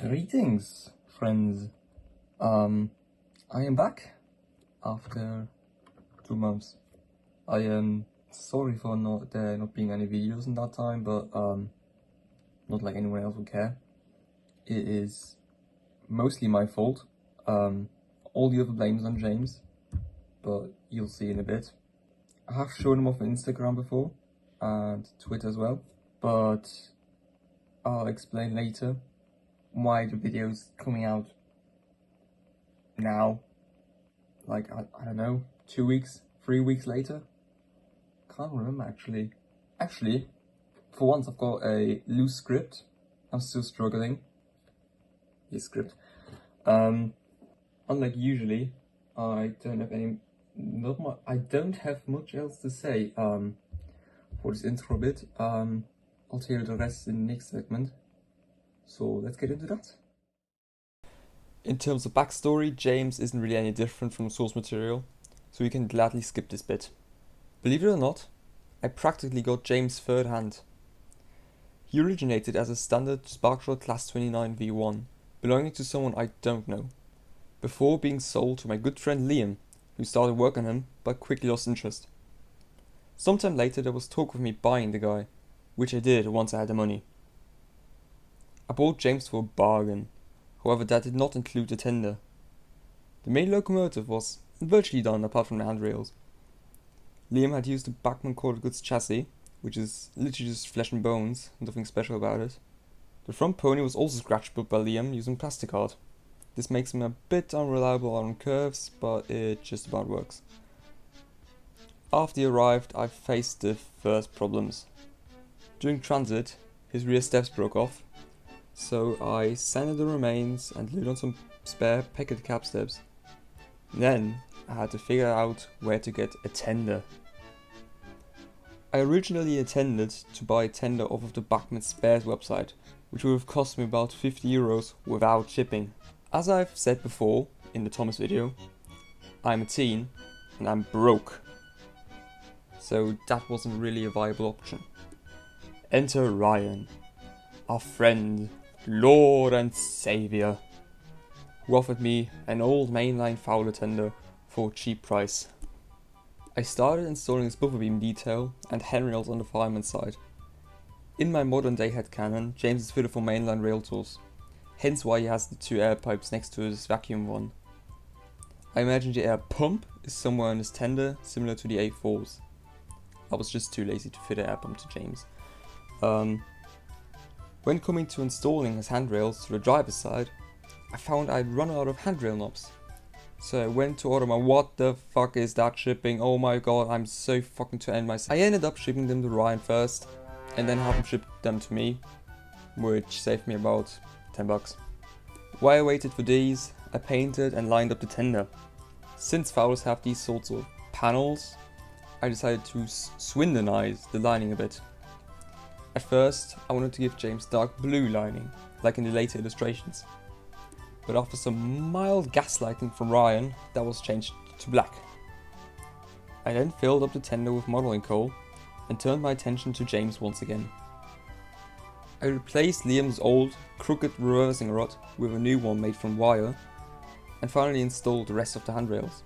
Greetings, friends. I am back after 2 months. I am sorry for not being any videos in that time, but not like anyone else would care. It is mostly my fault. All the other blames on James, but you'll see in a bit. I have shown him off on Instagram before and Twitter as well, but I'll explain later why the video's coming out now, like I don't know, 2 weeks, 3 weeks later. Can't remember actually. Actually, for once I've got a loose script. I'm still struggling. This script. Unlike usually, I don't have much else to say for this intro bit. I'll tell you the rest in the next segment. So let's get into that. In terms of backstory, James isn't really any different from source material, so you can gladly skip this bit. Believe it or not, I practically got James third hand. He originated as a standard Sparkshot Class 29 V1, belonging to someone I don't know, before being sold to my good friend Liam, who started work on him but quickly lost interest. Sometime later there was talk of me buying the guy, which I did once I had the money. I bought James for a bargain, however that did not include the tender. The main locomotive was virtually done apart from the handrails. Liam had used a Bachmann corded goods chassis, which is literally just flesh and bones, nothing special about it. The front pony was also scratch built by Liam using plastic art. This makes him a bit unreliable on curves, but it just about works. After he arrived, I faced the first problems. During transit, his rear steps broke off, so I sanded the remains and glued on some spare Peckett cab steps. Then I had to figure out where to get a tender. I originally intended to buy a tender off of the Bachmann Spares website, which would have cost me about €50 without shipping. As I've said before in the Thomas video, I'm a teen and I'm broke, so that wasn't really a viable option. Enter Rian, our friend, Lord and Saviour, who offered me an old mainline Fowler tender for a cheap price. I started installing his buffer beam detail and handrails on the fireman's side. In my modern day headcanon, James is fitted for mainline rail tools, hence why he has the 2 air pipes next to his vacuum one. I imagine the air pump is somewhere in his tender, similar to the A4s. I was just too lazy to fit an air pump to James. When coming to installing his handrails to the driver's side, I found I'd run out of handrail knobs. So I went to order my what the fuck is that shipping, oh my god, I'm so fucking to end myself. I ended up shipping them to Ryan first, and then have him ship them to me, which saved me about $10. While I waited for these, I painted and lined up the tender. Since Fowlers have these sorts of panels, I decided to Swindonize the lining a bit. At first, I wanted to give James dark blue lining, like in the later illustrations. But after some mild gaslighting from Ryan, that was changed to black. I then filled up the tender with modeling coal and turned my attention to James once again. I replaced Liam's old, crooked reversing rod with a new one made from wire, and finally installed the rest of the handrails.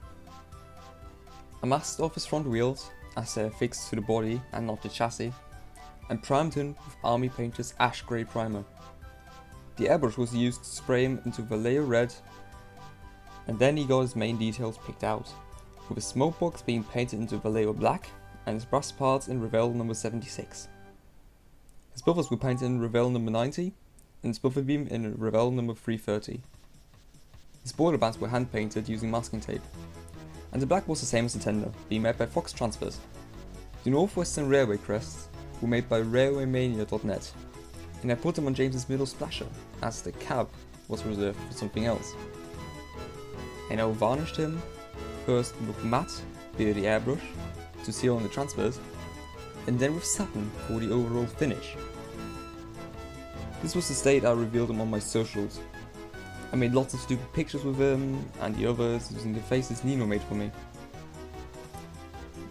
I masked off his front wheels, as they're fixed to the body and not the chassis, and primed him with Army Painter's ash grey primer. The airbrush was used to spray him into Vallejo red, and then he got his main details picked out, with his smoke box being painted into Vallejo black and his brass parts in Revell number 76. His buffers were painted in Revell number 90 and his buffer beam in Revell number 330. His boiler bands were hand painted using masking tape, and the black was the same as the tender, being made by Fox Transfers. The Northwestern Railway crests were made by RailwayMania.net, and I put them on James's middle splasher, as the cab was reserved for something else. I now varnished him, first with matte via the airbrush to seal on the transfers, and then with satin for the overall finish. This was the state I revealed him on my socials. I made lots of stupid pictures with him and the others using the faces Nino made for me.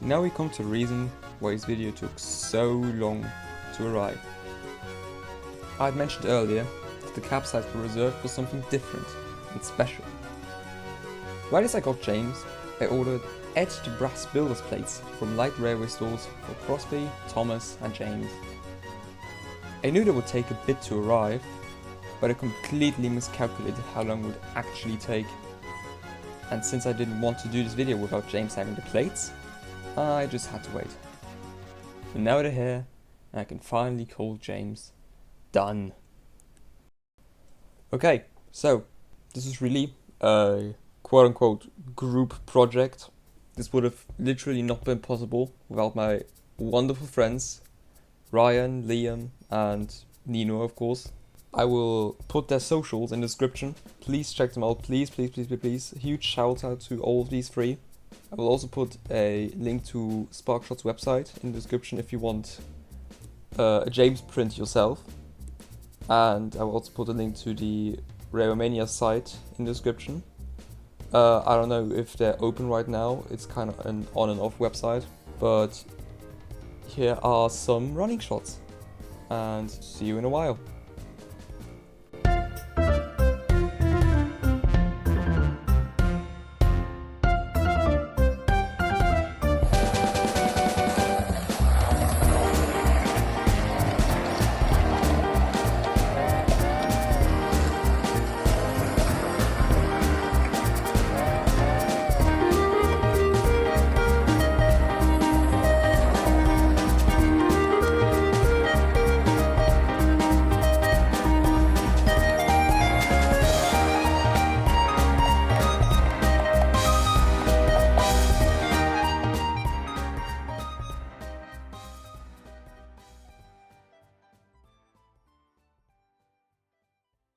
Now we come to the reason why his video took so long to arrive. I had mentioned earlier that the campsites were reserved for something different and special. Right as I got James, I ordered etched brass builder's plates from light railway stores for Crosby, Thomas and James. I knew they would take a bit to arrive, but I completely miscalculated how long it would actually take. And since I didn't want to do this video without James having the plates, I just had to wait. And now they're here, and I can finally call James done. Okay, so this is really a quote-unquote group project. This would have literally not been possible without my wonderful friends, Rian, Liam, and Nino, of course. I will put their socials in the description. Please check them out, please, please, please, please, please. A huge shout out to all of these three. I will also put a link to Sparkshot's website in the description if you want a James print yourself. And I will also put a link to the RailwayMania site in the description. I don't know if they're open right now, it's kind of an on and off website, but here are some running shots, and see you in a while.